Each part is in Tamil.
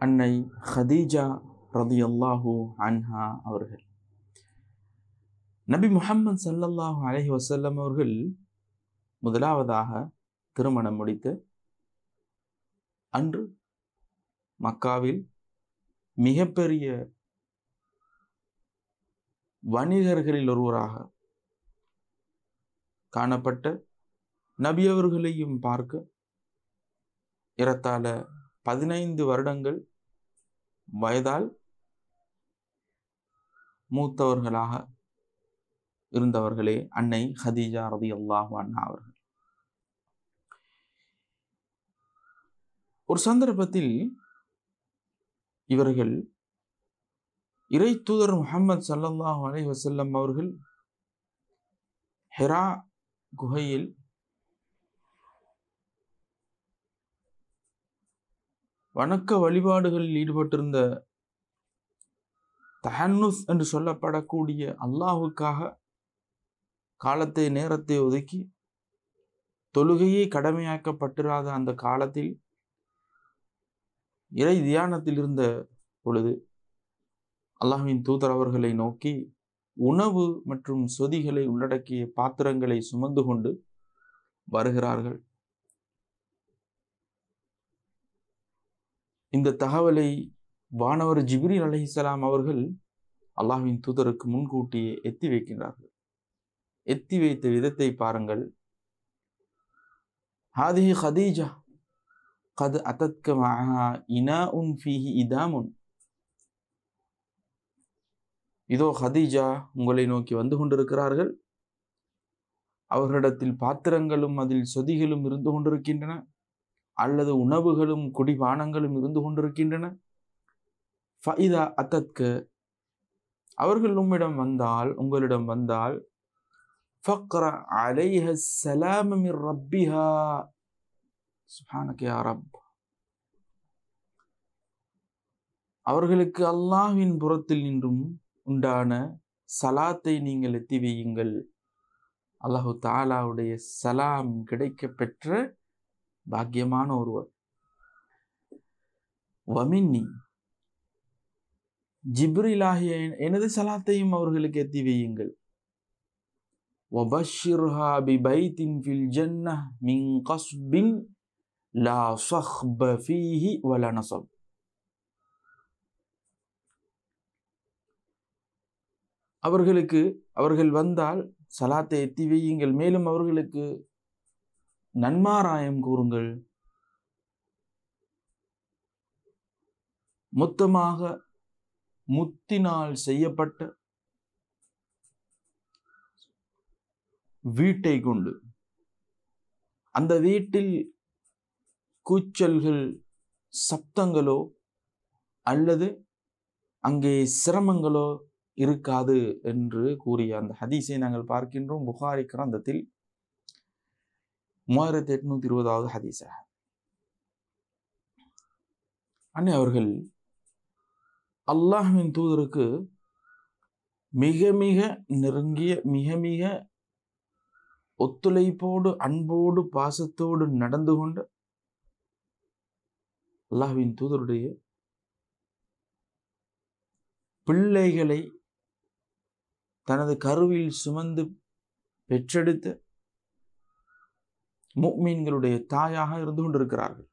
அன்னை ஹதீஜா ரலியல்லாஹு அன்ஹா அவர்கள். நபி முஹம்மது ஸல்லல்லாஹு அலைஹி வஸல்லம் அவர்கள் முதலாவதாக திருமணம் முடித்து அன்று மக்காவில் மிகப்பெரிய வணிகர்களில் ஒருவராக காணப்பட்ட நபி அவர்களையும் பார்க்க ஏறத்தாழ 15 வருடங்கள் வயதால் மூத்தவர்களாக இருந்தவர்களே அன்னை ஹதீஜா ரலியல்லாஹு அன்ஹா அவர்கள். ஒரு சந்தர்ப்பத்தில் இவர்கள் இறை தூதர் முஹம்மது ஸல்லல்லாஹு அலைஹி வஸல்லம் அவர்கள் ஹிரா குகையில் வணக்க வழிபாடுகளில் ஈடுபட்டிருந்த தஹன்னுஸ் என்று சொல்லப்படக்கூடிய அல்லாஹுக்காக காலத்தை நேரத்தை ஒதுக்கி தொழுகையை கடமையாக்கப்பட்டிராத அந்த காலத்தில் இறை தியானத்தில் இருந்த பொழுது அல்லாஹ்வின் தூதர் அவர்களை நோக்கி உணவு மற்றும் சொதிகளை உள்ளடக்கிய பாத்திரங்களை சுமந்து கொண்டு வருகிறார்கள். இந்த தகவலை வானவர் ஜிப்ரீல் அலைஹிஸ்ஸலாம் அவர்கள் அல்லாஹ்வின் தூதருக்கு முன்கூட்டியே எத்தி வைக்கின்றார்கள். எத்தி வைத்த விதத்தை பாருங்கள். ஹாதிஹி ஹதீஜா கத் அத்தத்க மஅஹா இனாஉன் ஃபீஹி இதாமுன். இதோ ஹதீஜா உங்களை நோக்கி வந்து கொண்டிருக்கிறார்கள். அவர்களிடத்தில் பாத்திரங்களும் அதில் சொதிகளும் இருந்து கொண்டிருக்கின்றன, அல்லது உணவுகளும் குடிபானங்களும் இருந்து கொண்டிருக்கின்றன. ஃபஇதா அத்தத்க, அவர்கள் உங்களிடம் வந்தால் ஃபக்ர அலைஹ ஸலாம மிர் ரப்பிஹா. சுப்ஹானக யா ரப். அவர்களுக்கு அல்லாஹ்வின் புறத்தில் நின்றும் உண்டான சலாத்தை நீங்கள் எத்தி வையுங்கள். அல்லாஹு தஆலாவுடைய சலாம் கிடைக்க பெற்ற பாக்கியமான ஒருவர். வமின்னி, ஜிப்ரீலாகிய எனது சலாத்தையும் அவர்களுக்கு எத்தி வையுங்கள். வபஷ்ஷிர்ஹா பிபைத்தின் ஃபில் ஜன்னஹ் மின் கஸ்பின் லா ஸஹ்ப ஃபீஹி வலா நஸப். அவர்கள் வந்தால் சலாத்தை எத்தி வையுங்கள். மேலும் அவர்களுக்கு நன்மாராயம் கூறுங்கள். மொத்தமாக முத்தினால் செய்யப்பட்ட வீட்டை கொண்டு, அந்த வீட்டில் கூச்சல்கள், சப்தங்களோ அல்லது அங்கே சிரமங்களோ இருக்காது என்று கூறிய அந்த ஹதீஸை நாங்கள் பார்க்கின்றோம். புகாரி கிரந்தத்தில் 3820வது ஹதீஸாக. அன்னை அவர்கள் அல்லாஹ்வின் தூதருக்கு மிக மிக நெருங்கிய, மிக மிக ஒத்துழைப்போடு, அன்போடு, பாசத்தோடு நடந்து கொண்ட அல்லாஹ்வின் தூதருடைய பிள்ளைகளை தனது கருவில் சுமந்து பெற்றெடுத்த முஃமின்களுடைய தாயாக இருந்து கொண்டிருக்கிறார்கள்.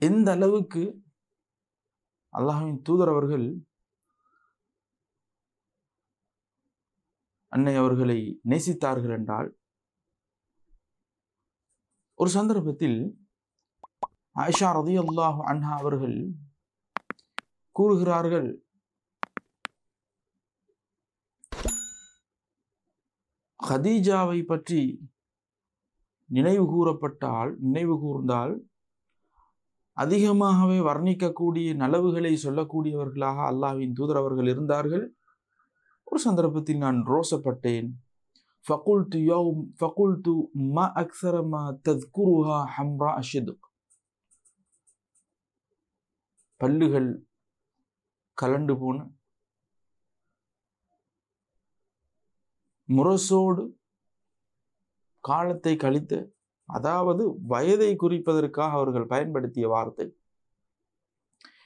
எந்த அளவுக்கு அல்லாஹ்வின் தூதர் அவர்கள் அன்னை அவர்களை நேசித்தார்கள் என்றால், ஒரு சந்தர்ப்பத்தில் ஆயிஷா ரலியல்லாஹு அன்ஹா அவர்கள் கூறுகிறார்கள், ஹதீஜாவை பற்றி நினைவு கூர்ந்தால் அதிகமாகவே வர்ணிக்கக்கூடிய, நலவுகளை சொல்லக்கூடியவர்களாக அல்லாஹ்வின் தூதர் அவர்கள் இருந்தார்கள். ஒரு சந்தர்ப்பத்தில் நான் ரோசப்பட்டேன். ஃபகுல்து மா அக்ஸர மா தذ்குருஹா ஹம்ரா அஷ்துக். பல்லுகள் கலண்டு போன, முரசோடு காலத்தை கழித்த அதாவது வயதை குறிப்பதற்காக அவர்கள் பயன்படுத்திய வார்த்தை.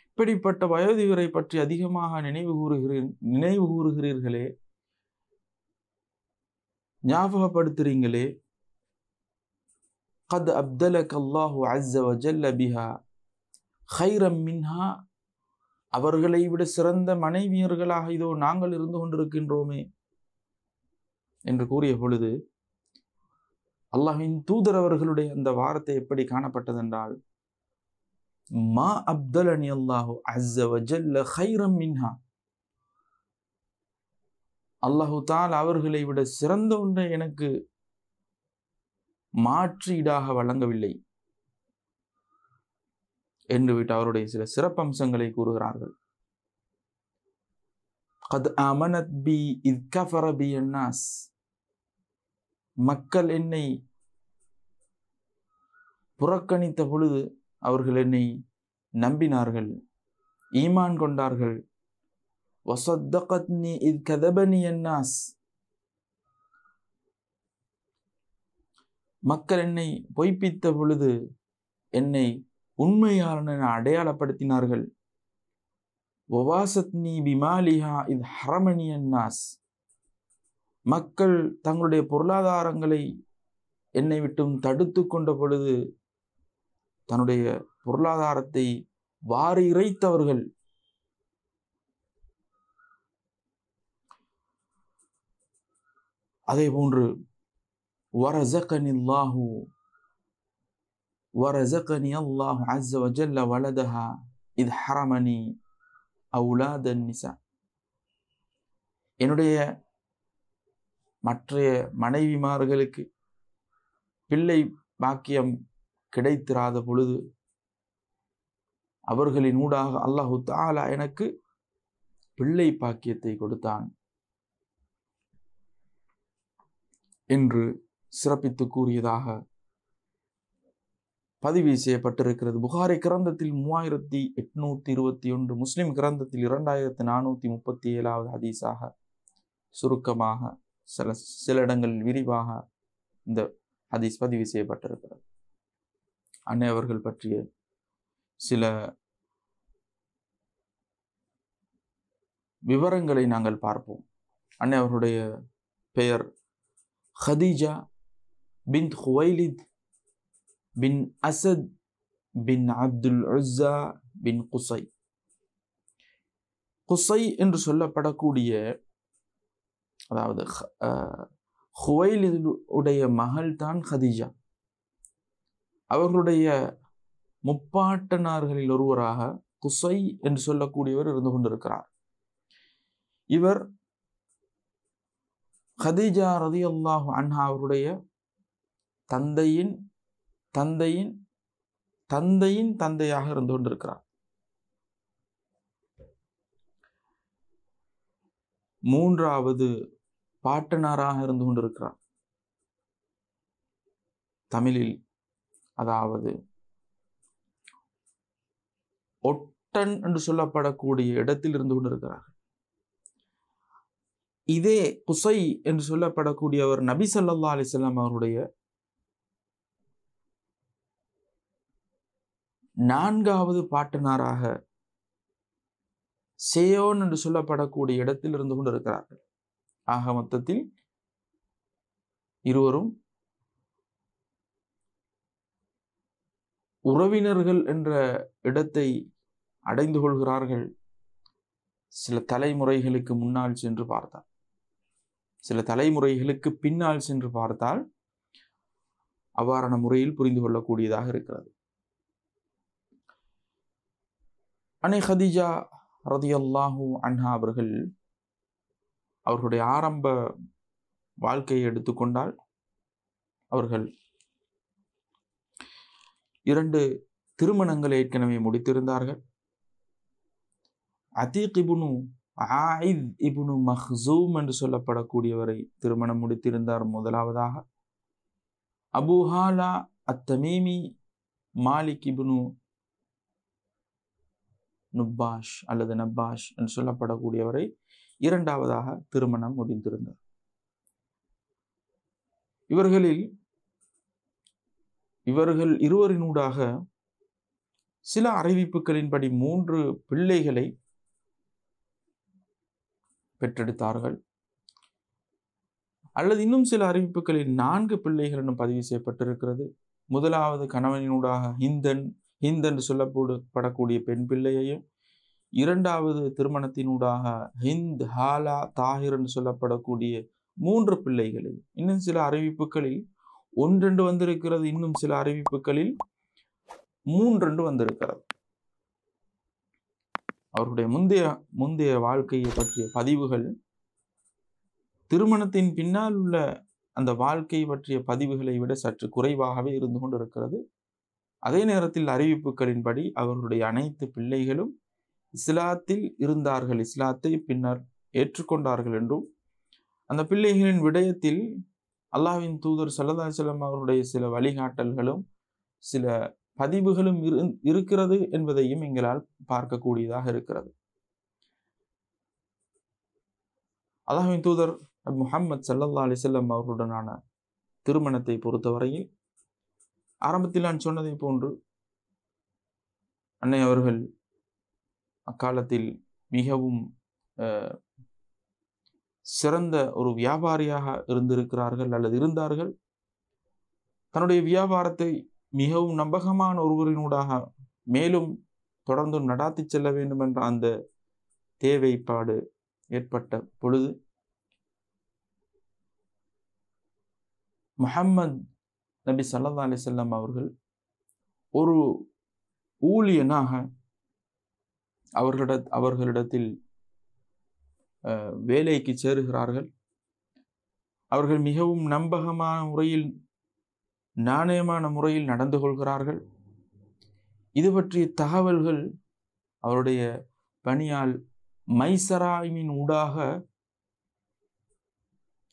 இப்படிப்பட்ட வயோதிபரை பற்றி அதிகமாக நினைவு கூறுகிறீர்களே, ஞாபகப்படுத்துறீங்களே. قد أبدلك الله عز وجل بها خيرا منها. அவர்களை விட சிறந்த மனைவியர்களாக இதோ நாங்கள் இருந்து கொண்டிருக்கின்றோமே என்று கூறிய பொழுது அல்லாஹ்வின் தூதர் அவர்களுடைய அந்த வார்த்தை எப்படி காணப்பட்டதென்றால், மா அப்தலனி அல்லாஹு அஸ்ஸ வஜல்ல கைரம் மின்ஹா. அல்லாஹு தஆலா அவர்களை விட சிறந்த ஒன்றை எனக்கு மாற்றீடாக வழங்கவில்லை என்று விட்டு அவருடைய சில சிறப்பம்சங்களை கூறுகிறார்கள். قد آمنت بي إذ كفر بي الناس. மக்கள் என்னை புறக்கணித்த பொழுது அவர்கள் என்னை நம்பினார்கள், ஈமான் கொண்டார்கள். وصدقتني إذ كذبني الناس. மக்கள் என்னை பொய்ப்பித்த பொழுது என்னை உண்மையாளன் என அடையாளப்படுத்தினார்கள். வவாசத்னி பிமாலிஹா இத் ஹரமனி அன்னாஸ். மக்கள் தங்களுடைய பொருளாதாரங்களை என்னை விட்டும் தடுத்து கொண்ட பொழுது தன்னுடைய பொருளாதாரத்தை வாரி இறைத்தவர்கள். அதே போன்று வரஸகனி அல்லாஹு அஸ்ஸ வஜல்ல வலதஹா இத் ஹரமனி அவுலாதன் நிசா. என்னுடைய மற்றைய மனைவிமார்களுக்கு பிள்ளை பாக்கியம் கிடைத்திராத பொழுது அவர்களின் ஊடாக அல்லாஹு தஆலா எனக்கு பிள்ளை பாக்கியத்தை கொடுத்தான் என்று சிறப்பித்து கூறியதாக பதிவு செய்யப்பட்டிருக்கிறது. புகாரி கிரந்தத்தில் 3821, முஸ்லிம் கிரந்தத்தில் 2437 ஹதீஸாக சுருக்கமாக சில இடங்களில் விரிவாக இந்த ஹதீஸ் பதிவு செய்யப்பட்டிருக்கிறது. அன்னை அவர்கள் பற்றிய சில விவரங்களை நாங்கள் பார்ப்போம். அன்னை அவர்களுடைய பெயர் ஹதீஜா பின்த் குவைலித் பின் அசத் பின் அப்துல் உஸ்ஸா பின் குஸை. குஸை என்று சொல்லப்படக்கூடிய, அதாவது குவைலித் உடைய மகள் தான் ஹதீஜா. அவர்களுடைய முப்பாட்டனார்களில் ஒருவராக குஸை என்று சொல்லக்கூடியவர் இருந்து கொண்டிருக்கிறார். இவர் ஹதீஜா ரலியல்லாஹு அன்ஹா அவருடைய தந்தையின் தந்தையின் தந்தையின் தந்தையாக இருந்து கொண்டிருக்கிறார். மூன்றாவது பாட்டனாராக இருந்து கொண்டிருக்கிறார். தமிழில் அதாவது ஒட்டன் என்று சொல்லப்படக்கூடிய இடத்தில் இருந்து கொண்டிருக்கிறார்கள். இதே குஸை என்று சொல்லப்படக்கூடியவர் நபி ஸல்லல்லாஹு அலைஹி வஸல்லம் அவருடைய நான்காவது பாட்டனாராக சேயோன் என்று சொல்லப்படக்கூடிய இடத்தில் இருந்து கொண்டிருக்கிறார்கள். ஆக மொத்தத்தில் இருவரும் உறவினர்கள் என்ற இடத்தை அடைந்து கொள்கிறார்கள். சில தலைமுறைகளுக்கு முன்னால் சென்று பார்த்தால், சில தலைமுறைகளுக்கு பின்னால் சென்று பார்த்தால் அவ்வாறான முறையில் புரிந்து கொள்ளக்கூடியதாக இருக்கிறது. அன்னை ஹதீஜா ரலியல்லாஹு அன்ஹா அவர்கள் அவர்களுடைய ஆரம்ப வாழ்க்கையை எடுத்துக்கொண்டால் அவர்கள் 2 திருமணங்களை ஏற்கனவே முடித்திருந்தார்கள். அதீக் இப்னு ஆயித் இப்னு மக்ஸூம் என்று சொல்லப்படக்கூடியவரை திருமணம் முடித்திருந்தார் முதலாவதாக. அபூ ஹாலா அத்தமீமி மாலிக் இப்னு நுப்பாஷ் அல்லது நப்பாஷ் என்று சொல்லப்படக்கூடியவரை இரண்டாவதாக திருமணம் முடிந்திருந்தார். இவர்களில் இவர்கள் இருவரினூடாக சில அறிவிப்புகளின்படி 3 பிள்ளைகளை பெற்றெடுத்தார்கள். அல்லது இன்னும் சில அறிவிப்புகளில் 4 பிள்ளைகள் இன்னும் பதிவு செய்யப்பட்டிருக்கிறது. முதலாவது கணவனினூடாக ஹிந்தன் என்று சொல்லப்படக்கூடிய பெண் பிள்ளையையும், இரண்டாவது திருமணத்தினூடாக ஹிந்த், ஹாலா, தாஹிர் என்று சொல்லப்படக்கூடிய 3 பிள்ளைகளையும், இன்னும் சில அறிவிப்புகளில் 1 வந்திருக்கிறது, இன்னும் சில அறிவிப்புகளில் 3 வந்திருக்கிறது. அவருடைய முந்தைய வாழ்க்கையை பற்றிய பதிவுகள் திருமணத்தின் பின்னால் உள்ள அந்த வாழ்க்கை பற்றிய பதிவுகளை விட சற்று குறைவாகவே இருந்து கொண்டிருக்கிறது. அதே நேரத்தில் அறிவிப்புகளின்படி அவர்களுடைய அனைத்து பிள்ளைகளும் இஸ்லாத்தில் இருந்தார்கள், இஸ்லாத்தை பின்னர் ஏற்றுக்கொண்டார்கள் என்றும், அந்த பிள்ளைகளின் விடயத்தில் அல்லாஹ்வின் தூதர் ஸல்லல்லாஹு அலைஹி வஸல்லம் அவருடைய சில வழிகாட்டல்களும் சில பதிவுகளும் இருக்கிறது என்பதையும் எங்களால் பார்க்கக்கூடியதாக இருக்கிறது. அல்லாஹ்வின் தூதர் முஹம்மது ஸல்லல்லாஹு அலைஹி வஸல்லம் அவர்களுடனான திருமணத்தை பொறுத்தவரையில் ஆரம்பத்தில் நான் சொன்னதை போன்று அன்னை அவர்கள் அக்காலத்தில் மிகவும் சிறந்த ஒரு வியாபாரியாக இருந்திருக்கிறார்கள் அல்லது இருந்தார்கள். தன்னுடைய வியாபாரத்தை மிகவும் நம்பகமான ஒருவரினூடாக மேலும் தொடர்ந்து நடாத்தி செல்ல வேண்டும் என்ற அந்த தேவைப்பாடு ஏற்பட்ட பொழுது முஹம்மது நபி ஸல்லல்லாஹு அலைஹி வஸல்லம் அவர்கள் ஒரு ஊழியனாக அவர்களிடத்தில் வேலைக்கு சேருகிறார்கள். அவர்கள் மிகவும் நம்பகமான முறையில், நாணயமான முறையில் நடந்து கொள்கிறார்கள். இது பற்றிய தகவல்கள் அவருடைய பணியால் மைசராவின் ஊடாக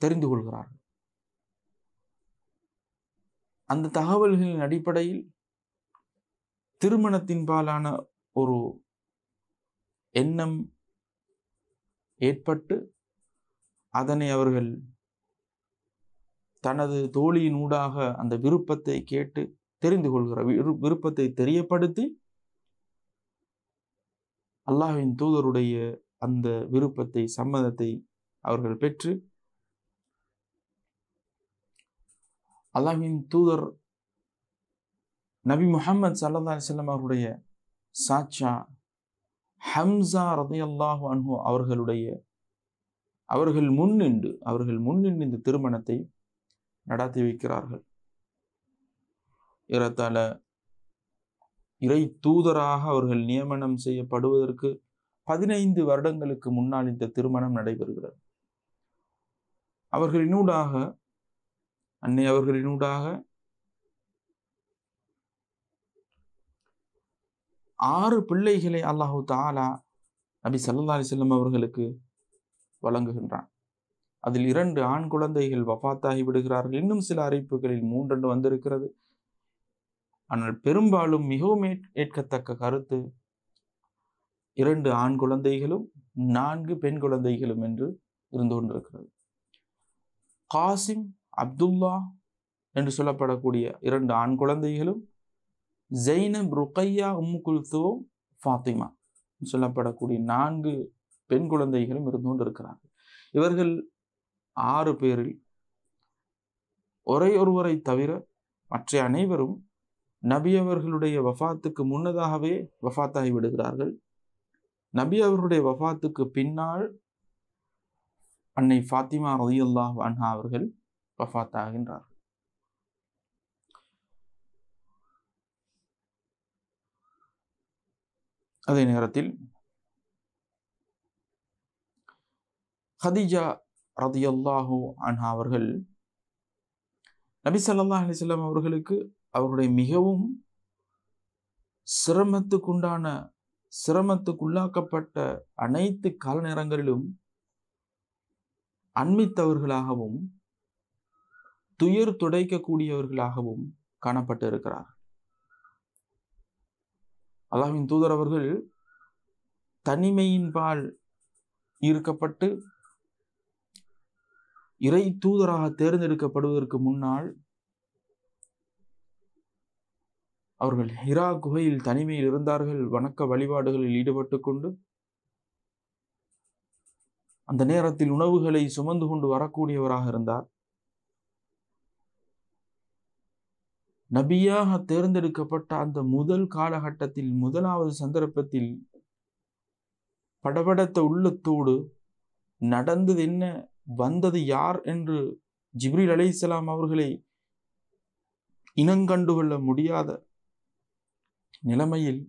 தெரிந்து கொள்கிறார்கள். அந்த தகவல்களின் அடிப்படையில் திருமணத்தின்பாலான ஒரு எண்ணம் ஏற்பட்டு அதனை அவர்கள் தனது தோழியின் ஊடாக அந்த விருப்பத்தை கேட்டு தெரிந்து கொள்கிறார். விருப்பத்தை தெரியப்படுத்தி அல்லாஹ்வின் தூதருடைய அந்த விருப்பத்தை, சம்மதத்தை அவர்கள் பெற்று அல்லாஹ்வின் தூதர் நபி முஹம்மது ஸல்லல்லாஹு அலைஹி வஸல்லம் அவருடைய சாச்சா ஹம்சா ரலியல்லாஹு அன்ஹு அவர்கள் முன்னின்று இந்த திருமணத்தை நடாத்தி வைக்கிறார்கள். ஏறத்தாழ இறை தூதராக அவர்கள் நியமனம் செய்யப்படுவதற்கு 15 வருடங்களுக்கு முன்னால் இந்த திருமணம் நடைபெறுகிறது. அன்னை அவர்களினூடாக 6 பிள்ளைகளை அல்லாஹு தஆலா நபி ஸல்லல்லாஹு அலைஹி வஸல்லம் அவர்களுக்கு வழங்குகின்றான். அதில் 2 ஆண் குழந்தைகள் வஃபாத்தாகி விடுகிறார்கள். இன்னும் சில அறிவிப்புகளில் 3 வந்திருக்கிறது. ஆனால் பெரும்பாலும் மிகவும் ஏற்கத்தக்க கருத்து 2 ஆண் குழந்தைகளும் 4 பெண் குழந்தைகளும் என்று இருந்து கொண்டிருக்கிறது. காசிம், அப்துல்லா என்று சொல்லப்படக்கூடிய 2 ஆண் குழந்தைகளும், ஜைனப், ருக்கையா, உம்மு குல்தூம், ஃபாத்திமா சொல்லப்படக்கூடிய 4 பெண் குழந்தைகளும் இருந்து கொண்டிருக்கிறார்கள். இவர்கள் 6 பேரில் ஒருவரை தவிர மற்ற அனைவரும் நபி அவர்களுடைய வஃபாத்துக்கு முன்னதாகவே வஃபாத்தாகி விடுகிறார்கள். நபி அவர்களுடைய வஃபாத்துக்கு பின்னால் அன்னை ஃபாத்திமா ரலியல்லாஹு அன்ஹா அவர்கள் வஃபாத்தாகின்றார்கள். அதே நேரத்தில் ஹதீஜா ரலியல்லாஹு அன்ஹா அவர்கள் நபி ஸல்லல்லாஹு அலைஹி வஸல்லம் அவர்களுக்கு அவருடைய மிகவும் சிரமத்துக்குள்ளாக்கப்பட்ட அனைத்து கால நேரங்களிலும் அண்மித்தவர்களாகவும் துயர் துடைக்கக்கூடியவர்களாகவும் காணப்பட்டு இருக்கிறார். அல்லாஹ்வின் தூதர் அவர்கள் தனிமையின்பால் ஈர்க்கப்பட்டு இறை தூதராக தேர்ந்தெடுக்கப்படுவதற்கு முன்னால் அவர்கள் ஹிரா குகையில் தனிமையில் இருந்தார்கள். வணக்க வழிபாடுகளில் ஈடுபட்டு கொண்டு அந்த நேரத்தில் உணவுகளை சுமந்து கொண்டு வரக்கூடியவராக இருந்தார். நபியாக தேர்ந்தெடுக்கப்பட்ட அந்த முதல் காலகட்டத்தில், முதலாவது சந்தர்ப்பத்தில் படபடத்த உள்ளத்தோடு நடந்தது என்ன, வந்தது யார் என்று ஜிப்ரீல் அலைஹிஸ்ஸலாம் அவர்களை இனங்கண்டுகொள்ள முடியாத நிலைமையில்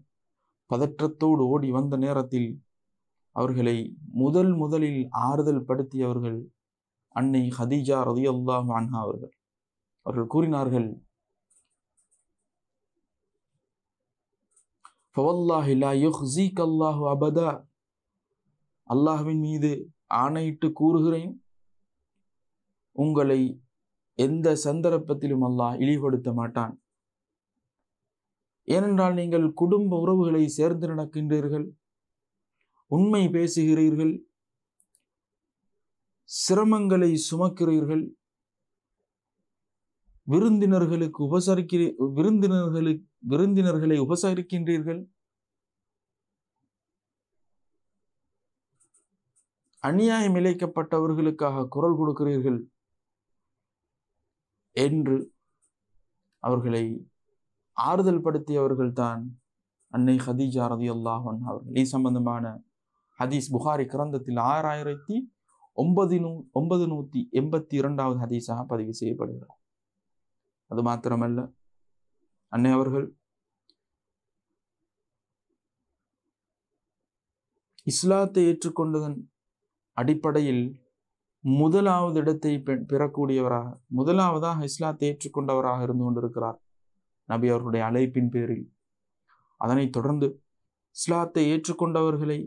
பதற்றத்தோடு ஓடி வந்த நேரத்தில் அவர்களை முதலில் ஆறுதல் படுத்தியவர்கள் அன்னை ஹதீஜா ரலியல்லாஹு அன்ஹா அவர்கள். அவர்கள் கூறினார்கள், ஃபவல்லாஹி லா யுஹ்ஸீக அல்லாஹு அபதா, அல்லாஹ்வின் மீது ஆணையிட்டு கூறுகிறேன், உங்களை எந்த சந்தர்ப்பத்திலும் அல்லாஹ் இழிவுபடுத்த மாட்டான். ஏனென்றால் நீங்கள் குடும்ப உறவுகளை சேர்ந்து நடக்கின்றீர்கள், உண்மை பேசுகிறீர்கள், சிரமங்களை சுமக்கிறீர்கள், விருந்தினர்களை உபசரிக்கின்றீர்கள், அநியாயம் இழைக்கப்பட்டவர்களுக்காக குரல் கொடுக்கிறீர்கள் என்று அவர்களை ஆறுதல் படுத்தியவர்கள் தான் அன்னை ஹதீஜா ரலியல்லாஹு அன்ஹா அவர்கள். இது சம்பந்தமான ஹதீஸ் புகாரி கிரந்தத்தில் 6982வது ஹதீஸாக பதிவு செய்யப்படுகிறார். அது மாத்திரமல்ல, அன்னை அவர்கள் இஸ்லாத்தை ஏற்றுக்கொண்டதன் அடிப்படையில் முதலாவது இடத்தை பெறக்கூடியவராக, முதலாவதாக இஸ்லாத்தை ஏற்றுக்கொண்டவராக இருந்து கொண்டிருக்கிறார் நபி அவர்களுடைய அழைப்பின் பேரில். அதனைத் தொடர்ந்து இஸ்லாத்தை ஏற்றுக்கொண்டவர்களை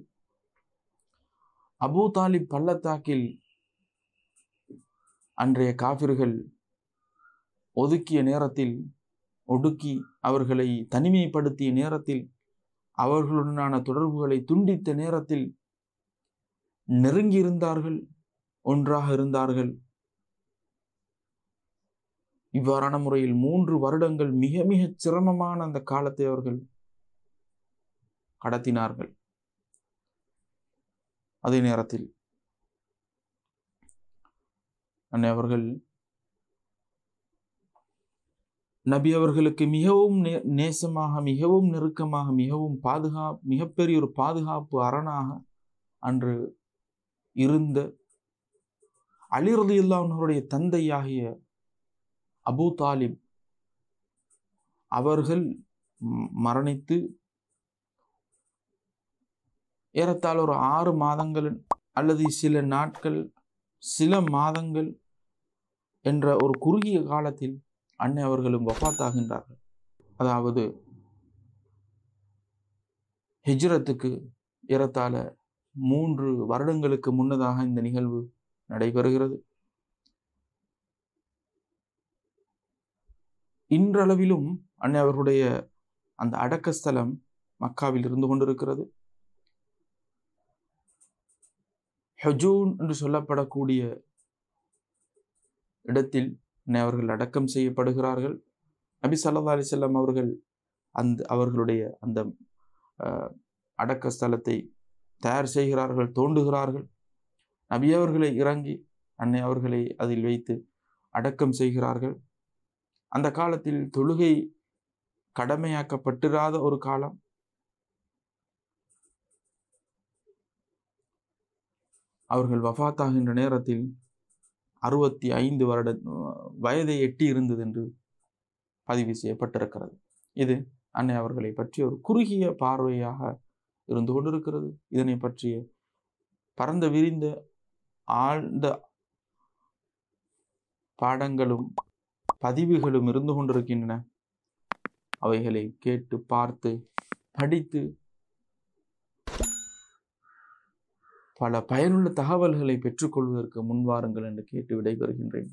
அபூ தாலிப் பள்ளத்தாக்கில் அன்றைய காபிர்கள் ஒதுக்கிய நேரத்தில், ஒடுக்கி அவர்களை தனிமைப்படுத்திய நேரத்தில், அவர்களுடனான தொடர்புகளை துண்டித்த நேரத்தில் நெருங்கி இருந்தார்கள், ஒன்றாக இருந்தார்கள். இவ்வாறான முறையில் 3 வருடங்கள் மிக மிக சிரமமான அந்த காலத்தை அவர்கள் கடத்தினார்கள். அதே நேரத்தில் அன்னை அவர்கள் நபி அவர்களுக்கு மிகவும் நேசமாக, மிகவும் நெருக்கமாக, மிகப்பெரிய ஒரு பாதுகாப்பு அரணாக அன்று இருந்த அலி ரலியல்லாஹு அன்ஹுடைய தந்தையாகிய அபூ தாலிப் அவர்கள் மரணித்து ஏறத்தாழ ஒரு 6 மாதங்கள் அல்லது சில நாட்கள், சில மாதங்கள் என்ற ஒரு குறுகிய காலத்தில் அன்னை அவர்களும் வஃபாத்தாகின்றார்கள். அதாவது ஹிஜ்ரத்துக்கு ஏறத்தாழ 3 வருடங்களுக்கு முன்னதாக இந்த நிகழ்வு நடைபெறுகிறது. இன்றளவிலும் அன்னை அவர்களுடைய அந்த அடக்கஸ்தலம் மக்காவில் இருந்து கொண்டிருக்கிறது. ஹுஜூன் என்று சொல்லப்படக்கூடிய இடத்தில் அன்னை அவர்கள் அடக்கம் செய்யப்படுகிறார்கள். நபி ஸல்லல்லாஹு அலைஹி வஸல்லம் அவர்கள் அவர்களுடைய அந்த அடக்க ஸ்தலத்தை தயார் செய்கிறார்கள், தோண்டுகிறார்கள். நபி அவர்களை இறங்கி அன்னை அவர்களை அதில் வைத்து அடக்கம் செய்கிறார்கள். அந்த காலத்தில் தொழுகை கடமையாக்கப்பட்டிராத ஒரு காலம். அவர்கள் வஃபாத்தாகின்ற நேரத்தில் 65 வயதை எட்டி இருந்தது என்று பதிவு செய்யப்பட்டிருக்கிறது. இது அன்னை அவர்களை பற்றிய ஒரு குறுகிய பார்வையாக இருந்து கொண்டிருக்கிறது. இதனை பற்றிய பரந்த விரிந்த ஆழ்ந்த பாடங்களும் பதிவுகளும் இருந்து கொண்டிருக்கின்றன. அவைகளை கேட்டு, பார்த்து, படித்து பல பயனுள்ள தகவல்களை பெற்றுக்கொள்வதற்கு முன்வாருங்கள் என்று கேட்டு விடைபெறுகின்றேன்.